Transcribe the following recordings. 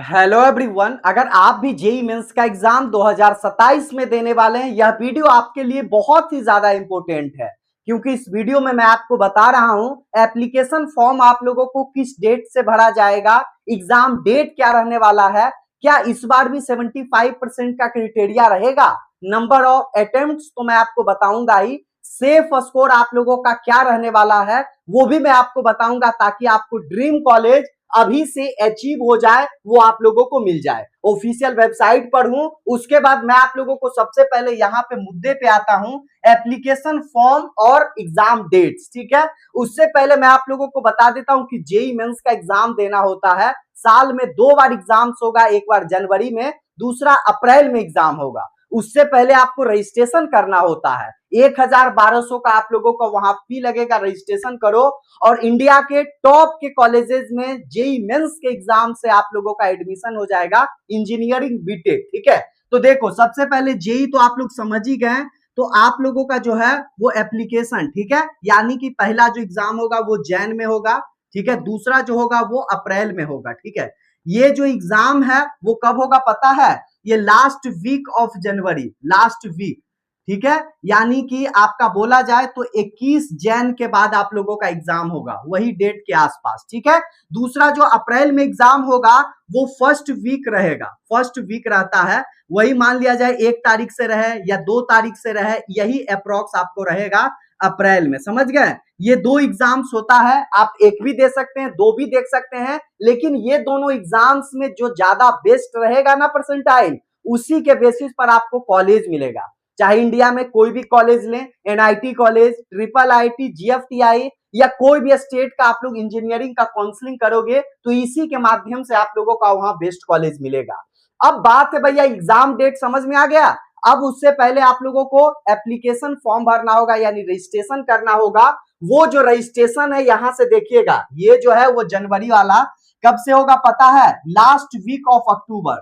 Hello everyone, अगर आप भी जेई मेंस का एग्जाम 2027 में देने वाले हैं, यह वीडियो आपके लिए बहुत ही ज्यादा इंपॉर्टेंट है। क्योंकि इस वीडियो में मैं आपको बता रहा हूं एप्लीकेशन फॉर्म आप लोगों को किस डेट से भरा जाएगा, एग्जाम डेट क्या रहने वाला है, क्या इस बार भी 75% का क्राइटेरिया रहेगा, नंबर ऑफ अटेम्प्ट्स तो मैं आपको बताऊंगा ही, सेफ स्कोर आप लोगों का क्या रहने वाला है वो भी मैं आपको बताऊंगा, ताकि आपको ड्रीम कॉलेज अभी से अचीव हो जाए, वो आप लोगों को मिल जाए। ऑफिशियल वेबसाइट पर हूं, उसके बाद मैं आप लोगों को सबसे पहले यहाँ पे मुद्दे पे आता हूं, एप्लीकेशन फॉर्म और एग्जाम डेट्स। ठीक है, उससे पहले मैं आप लोगों को बता देता हूं कि जेई मेंस का एग्जाम देना होता है, साल में 2 बार एग्जाम्स होगा, एक बार जनवरी में, दूसरा अप्रैल में एग्जाम होगा। उससे पहले आपको रजिस्ट्रेशन करना होता है, 1,1200 का आप लोगों को वहां फी लगेगा, रजिस्ट्रेशन करो। और इंडिया के टॉप के कॉलेजेस में जेई मेंस के एग्जाम से आप लोगों का एडमिशन हो जाएगा, इंजीनियरिंग बीटेक। ठीक है, तो देखो सबसे पहले जेई तो आप लोग समझ ही गए, तो आप लोगों का जो है वो एप्लीकेशन, ठीक है, यानी कि पहला जो एग्जाम होगा वो जैन में होगा, ठीक है, दूसरा जो होगा वो अप्रैल में होगा। ठीक है, ये जो एग्जाम है वो कब होगा पता है? ये last week of January, last week, ठीक है, यानी कि आपका बोला जाए तो 21 जैन के बाद आप लोगों का एग्जाम होगा, वही डेट के आसपास। ठीक है, दूसरा जो अप्रैल में एग्जाम होगा वो फर्स्ट वीक रहेगा, फर्स्ट वीक रहता है, वही मान लिया जाए 1 तारीख से रहे या 2 तारीख से रहे, यही अप्रोक्स आपको रहेगा अप्रैल में। समझ गए? ये 2 एग्जाम्स होता है, आप एक भी दे सकते हैं, 2 भी देख सकते हैं, लेकिन ये दोनों एग्जाम्स में जो ज्यादा बेस्ट रहेगा ना परसेंटाइल, उसी के बेसिस पर आपको कॉलेज मिलेगा। चाहे इंडिया में कोई भी कॉलेज लें, NIT college, triple IT, GFTI या कोई भी स्टेट का आप लोग इंजीनियरिंग का काउंसलिंग करोगे तो इसी के माध्यम से आप लोगों का वहां बेस्ट कॉलेज मिलेगा। अब बात है भैया एग्जाम डेट समझ में आ गया। अब उससे पहले आप लोगों को एप्लीकेशन फॉर्म भरना होगा, यानी रजिस्ट्रेशन करना होगा। वो जो रजिस्ट्रेशन है यहां से देखिएगा, ये जो है वो जनवरी वाला कब से होगा पता है? Last week of October,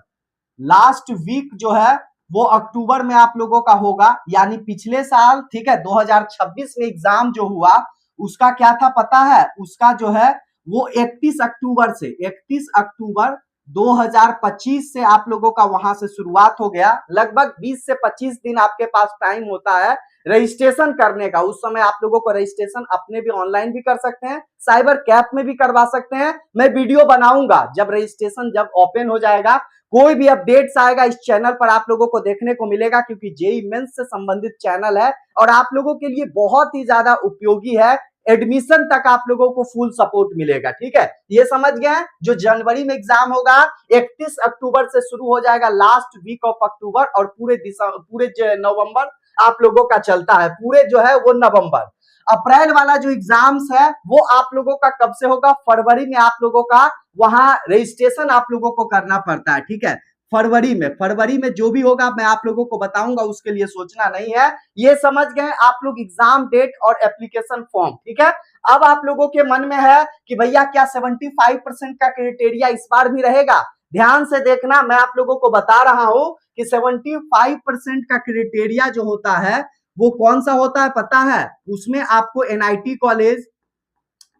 last week जो है वो अक्टूबर में आप लोगों का होगा, यानी पिछले साल, ठीक है, 2026 में एग्जाम जो हुआ उसका क्या था पता है? उसका जो है वो 31 अक्टूबर से, 31 अक्टूबर 2025 से आप लोगों का वहां से शुरुआत हो गया। लगभग 20 से 25 दिन आपके पास टाइम होता है रजिस्ट्रेशन करने का। उस समय आप लोगों को रजिस्ट्रेशन अपने भी ऑनलाइन भी कर सकते हैं, साइबर कैफ में भी करवा सकते हैं। मैं वीडियो बनाऊंगा जब रजिस्ट्रेशन जब ओपन हो जाएगा, कोई भी अपडेट्स आएगा इस चैनल पर आप लोगों को देखने को मिलेगा, क्योंकि जेई मेंस से संबंधित चैनल है और आप लोगों के लिए बहुत ही ज्यादा उपयोगी है। एडमिशन तक आप लोगों को फुल सपोर्ट मिलेगा। ठीक है, ये समझ गए? जो जनवरी में एग्जाम होगा 31 अक्टूबर से शुरू हो जाएगा, लास्ट वीक ऑफ अक्टूबर, और पूरे नवंबर आप लोगों का चलता है, पूरे जो है वो नवंबर। अप्रैल वाला जो एग्जाम्स है वो आप लोगों का कब से होगा? फरवरी में आप लोगों का वहां रजिस्ट्रेशन आप लोगों को करना पड़ता है। ठीक है, फरवरी में जो भी होगा मैं आप लोगों को बताऊंगा, उसके लिए सोचना नहीं है। ये समझ गए आप लोग एग्जाम डेट और एप्लीकेशन फॉर्म। ठीक है, अब आप लोगों के मन में है कि भैया क्या 75% का क्राइटेरिया इस बार भी रहेगा? ध्यान से देखना, मैं आप लोगों को बता रहा हूं कि 75% का क्राइटेरिया जो होता है वो कौन सा होता है पता है? उसमें आपको एनआईटी कॉलेज,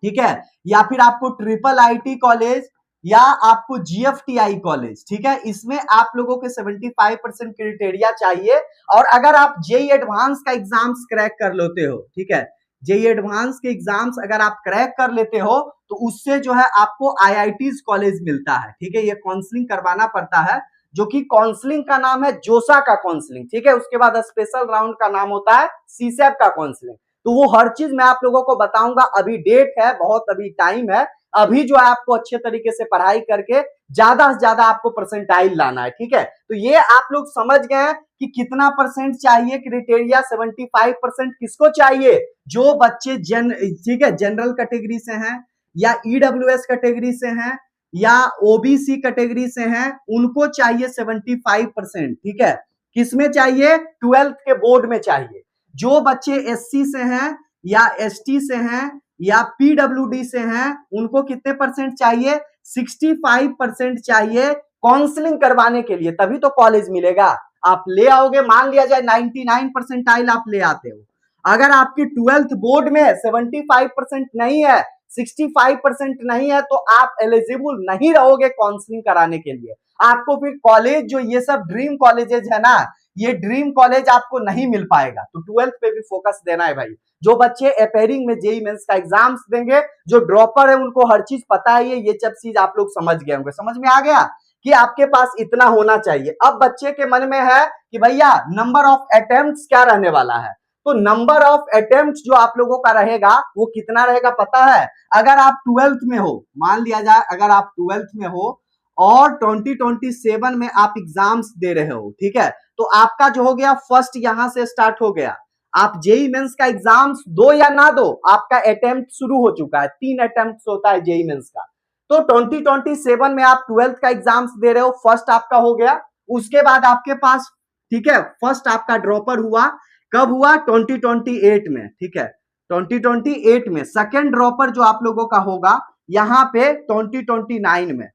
ठीक है, या फिर आपको ट्रिपल आईटी कॉलेज, या आपको जीएफटीआई कॉलेज, ठीक है, इसमें आप लोगों के 75% क्राइटेरिया चाहिए। और अगर आप जेई एडवांस का एग्जाम्स क्रैक कर लेते हो, ठीक है, जेई एडवांस के एग्जाम्स अगर आप क्रैक कर लेते हो तो उससे जो है आपको आईआईटीज कॉलेज मिलता है। ठीक है, ये काउंसलिंग करवाना पड़ता है, जो कि काउंसलिंग का नाम है जोसा का काउंसलिंग। ठीक है, उसके बाद स्पेशल राउंड का नाम होता है सीसैप का काउंसलिंग। तो वो हर चीज मैं आप लोगों को बताऊंगा। अभी डेट है, बहुत अभी टाइम है, अभी जो है आपको अच्छे तरीके से पढ़ाई करके ज्यादा से ज्यादा आपको परसेंटाइल लाना है। ठीक है, तो ये आप लोग समझ गए कि कितना परसेंट चाहिए क्राइटेरिया? 75% किसको चाहिए? जो बच्चे ठीक है, जनरल कैटेगरी से हैं, या ईडब्ल्यूएस कैटेगरी से हैं, या ओबीसी कैटेगरी से हैं, उनको चाहिए 75%। ठीक है, किसमें चाहिए? 12th के बोर्ड में चाहिए। जो बच्चे एससी से हैं या एसटी से हैं या पीडब्ल्यूडी से हैं, उनको कितने परसेंट चाहिए? 65% चाहिए काउंसलिंग करवाने के लिए, तभी तो कॉलेज मिलेगा। आप ले आओगे, मान लिया जाए 99 परसेंटाइल आप ले आते हो, अगर आपकी 12th बोर्ड में 75% नहीं है, 65% नहीं है तो आप एलिजिबल नहीं रहोगे काउंसलिंग कराने के लिए। आपको फिर कॉलेज जो ये सब ड्रीम कॉलेजेस है ना, ये ड्रीम कॉलेज आपको नहीं मिल पाएगा। तो 12th पे भी फोकस देना है भाई। जो बच्चे अपेयरिंग में जेईई मेंस का एग्जाम्स देंगे, जो ड्रॉपर है उनको हर चीज पता है, ये सब चीज आप लोग समझ गए होंगे। समझ में आ गया कि आपके पास इतना होना चाहिए। अब बच्चे के मन में है कि भैया नंबर ऑफ अटेम्प्ट्स क्या रहने वाला है, तो नंबर ऑफ अटेम्प्ट्स जो आप लोगों का रहेगा वो कितना रहेगा पता है? अगर आप 12th में हो, मान लिया जाए अगर आप 12th में हो और 2027 में आप एग्जाम्स दे रहे हो, ठीक है, तो आपका जो हो गया फर्स्ट यहां से स्टार्ट हो गया। आप जेईई मेंस का एग्जाम्स दो या ना दो, आपका अटेम्प्ट शुरू हो चुका है। 3 अटेम्प्ट होता है जेईई मेंस का। तो 2027 में आप 12th का एग्जाम्स दे रहे हो, फर्स्ट आपका हो गया। उसके बाद आपके पास, ठीक है, फर्स्ट आपका ड्रॉपर हुआ, कब हुआ? 2028 में, ठीक है, 2028 में। सेकेंड ड्रॉपर जो आप लोगों का होगा यहां पे 2029 में,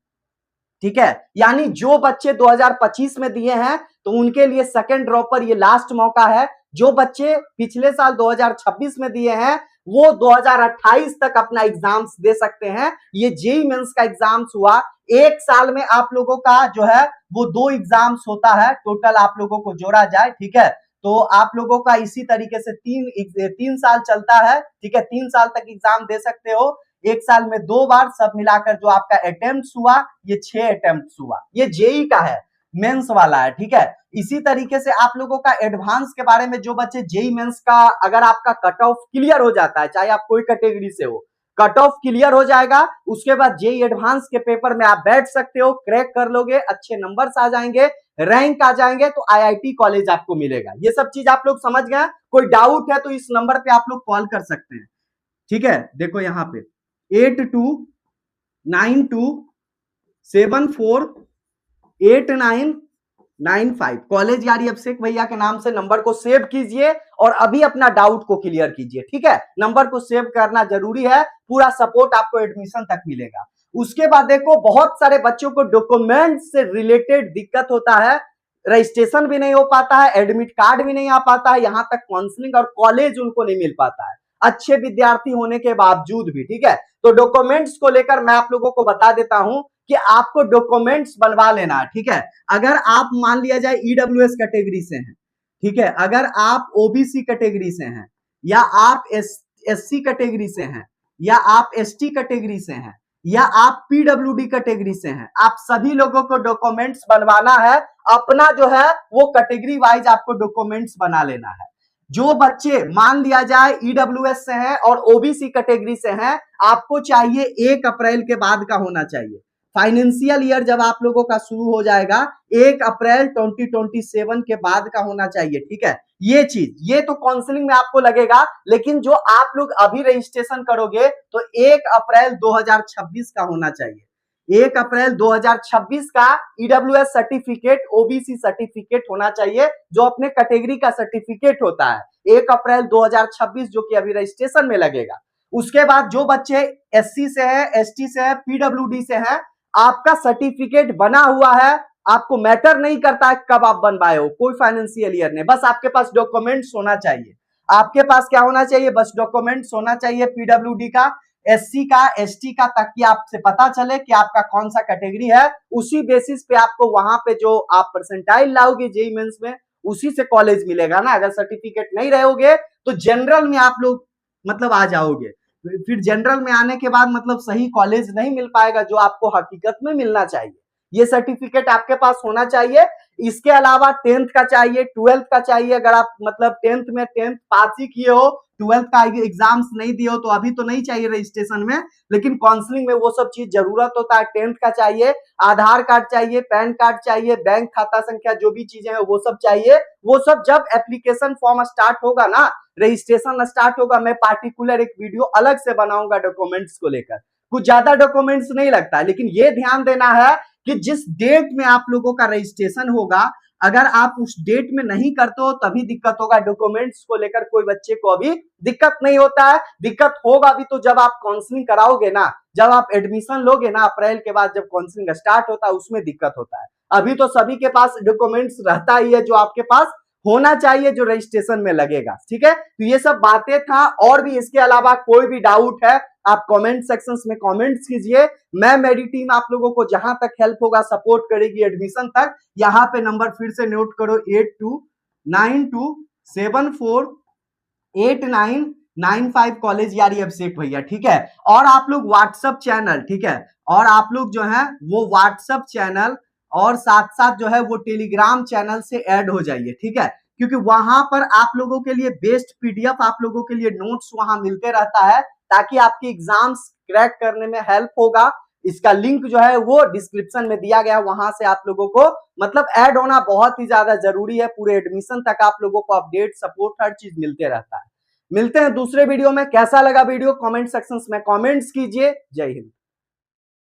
ठीक है। यानी जो बच्चे 2025 में दिए हैं तो उनके लिए सेकेंड ड्रॉपर ये लास्ट मौका है। जो बच्चे पिछले साल 2026 में दिए हैं वो 2028 तक अपना एग्जाम्स दे सकते हैं। ये जेईई मेंस का एग्जाम्स हुआ, एक साल में आप लोगों का जो है वो 2 एग्जाम्स होता है टोटल, आप लोगों को जोड़ा जाए, ठीक है। तो आप लोगों का इसी तरीके से 3 साल चलता है, ठीक है। 3 साल तक एग्जाम दे सकते हो, एक साल में 2 बार, सब मिलाकर जो आपका अटेम्प्ट्स हुआ ये 6 अटेम्प्ट्स हुआ। ये जेईई का है, मेंस वाला है, ठीक है। इसी तरीके से आप लोगों का एडवांस के बारे में, जो बच्चे जेईई मेंस का अगर आपका कट ऑफ क्लियर हो जाता है, चाहे आप कोई कैटेगरी से हो, कट ऑफ क्लियर हो जाएगा, उसके बाद जेईई एडवांस के पेपर में आप बैठ सकते हो, क्रैक कर लोगे, अच्छे नंबर्स आ जाएंगे, रैंक आ जाएंगे, तो आईआईटी कॉलेज आपको मिलेगा। ये सब चीज आप लोग समझ गए? कोई डाउट है तो इस नंबर पे आप लोग कॉल कर सकते हैं, ठीक है। देखो यहाँ पे 8292748995 कॉलेज यारी अभिषेक भैया के नाम से नंबर को सेव कीजिए और अभी अपना डाउट को क्लियर कीजिए, ठीक है। नंबर को सेव करना जरूरी है, पूरा सपोर्ट आपको एडमिशन तक मिलेगा। उसके बाद देखो बहुत सारे बच्चों को डॉक्यूमेंट से रिलेटेड दिक्कत होता है, रजिस्ट्रेशन भी नहीं हो पाता है, एडमिट कार्ड भी नहीं आ पाता है, यहां तक काउंसलिंग और कॉलेज उनको नहीं मिल पाता है, अच्छे विद्यार्थी होने के बावजूद भी, ठीक है। तो डॉक्यूमेंट्स को लेकर मैं आप लोगों को बता देता हूं कि आपको डॉक्यूमेंट्स बनवा लेना है, ठीक है। अगर आप मान लिया जाए ईडब्ल्यूएस कैटेगरी से हैं, ठीक है, अगर आप ओबीसी कैटेगरी से हैं, या आप एससी कैटेगरी से हैं, या आप एसटी कैटेगरी से हैं, या आप पीडब्ल्यूडी कैटेगरी से हैं, आप सभी लोगों को डॉक्यूमेंट्स बनवाना है। अपना जो है वो कैटेगरी वाइज आपको डॉक्यूमेंट्स बना लेना है। जो बच्चे मान लिया जाए ईडब्ल्यूएस से हैं और ओबीसी कैटेगरी से हैं, आपको चाहिए 1 अप्रैल के बाद का होना चाहिए। फाइनेंशियल ईयर जब आप लोगों का शुरू हो जाएगा 1 अप्रैल 2027 के बाद का होना चाहिए, ठीक है। ये चीज, ये तो काउंसलिंग में आपको लगेगा, लेकिन जो आप लोग अभी रजिस्ट्रेशन करोगे तो 1 अप्रैल 2026 का होना चाहिए। 1 अप्रैल 2026 का ईडब्ल्यूएस सर्टिफिकेट, ओबीसी सर्टिफिकेट होना चाहिए, जो अपने कैटेगरी का सर्टिफिकेट होता है। 1 अप्रैल 2026 जो कि अभी रजिस्ट्रेशन में लगेगा। उसके बाद जो बच्चे एससी से हैं, एसटी से हैं, पीडब्ल्यूडी से हैं, आपका सर्टिफिकेट बना हुआ है, आपको मैटर नहीं करता है कब आप बनवाए हो, कोई फाइनेंशियल ईयर नहीं, बस आपके पास डॉक्यूमेंट्स होना चाहिए। आपके पास क्या होना चाहिए? बस डॉक्यूमेंट्स होना चाहिए, पीडब्ल्यूडी का, एससी का, एसटी का, ताकि आपसे पता चले कि आपका कौन सा कैटेगरी है। उसी बेसिस पे आपको वहां पे जो आप परसेंटाइल लाओगे जेईई मेंस में, उसी से कॉलेज मिलेगा ना। अगर सर्टिफिकेट नहीं रहोगे तो जनरल में आप लोग मतलब आ जाओगे, फिर जनरल में आने के बाद मतलब सही कॉलेज नहीं मिल पाएगा जो आपको हकीकत में मिलना चाहिए। ये सर्टिफिकेट आपके पास होना चाहिए। इसके अलावा 10th का चाहिए, 12th का चाहिए। अगर आप मतलब 10th में 10th पास ही किए हो, 12th का एग्जाम्स नहीं दिए हो, तो अभी तो नहीं चाहिए रजिस्ट्रेशन में, लेकिन काउंसलिंग में वो सब चीज जरूरत होता है। 10th का चाहिए, आधार कार्ड चाहिए, पैन कार्ड चाहिए, बैंक खाता संख्या, जो भी चीजें हैं वो सब चाहिए। वो सब जब एप्लीकेशन फॉर्म स्टार्ट होगा ना, रजिस्ट्रेशन स्टार्ट होगा, मैं पार्टिकुलर एक वीडियो अलग से बनाऊंगा डॉक्यूमेंट्स को लेकर। कुछ ज्यादा डॉक्यूमेंट्स नहीं लगता है, लेकिन ये ध्यान देना है कि जिस डेट में आप लोगों का रजिस्ट्रेशन होगा, अगर आप उस डेट में नहीं करते हो तभी दिक्कत होगा। डॉक्यूमेंट्स को लेकर कोई बच्चे को अभी दिक्कत नहीं होता है, दिक्कत होगा भी तो जब आप काउंसलिंग कराओगे ना, जब आप एडमिशन लोगे ना अप्रैल के बाद, जब काउंसलिंग स्टार्ट होता है उसमें दिक्कत होता है। अभी तो सभी के पास डॉक्यूमेंट्स रहता ही है, जो आपके पास होना चाहिए, जो रजिस्ट्रेशन में लगेगा, ठीक है। तो ये सब बातें था, और भी इसके अलावा कोई भी डाउट है आप कमेंट सेक्शंस में कमेंट्स कीजिए। मैं मेरी टीम आप लोगों को जहां तक हेल्प होगा सपोर्ट करेगी एडमिशन तक। यहाँ पे नंबर फिर से नोट करो 8292748995 कॉलेज यार, ये अभिषेक भैया, ठीक है। और आप लोग व्हाट्सएप चैनल, ठीक है, और आप लोग जो है वो व्हाट्सएप चैनल और साथ साथ जो है वो टेलीग्राम चैनल से ऐड हो जाइए, ठीक है, क्योंकि वहां पर आप लोगों के लिए बेस्ट पीडीएफ, आप लोगों के लिए नोट्स वहां मिलते रहता है, ताकि आपकी एग्जाम्स क्रैक करने में हेल्प होगा। इसका लिंक जो है वो डिस्क्रिप्शन में दिया गया है, वहां से आप लोगों को मतलब ऐड होना बहुत ही ज्यादा जरूरी है। पूरे एडमिशन तक आप लोगों को अपडेट, सपोर्ट, हर चीज मिलते रहता है। मिलते हैं दूसरे वीडियो में। कैसा लगा वीडियो कमेंट सेक्शन में कमेंट्स कीजिए। जय हिंद।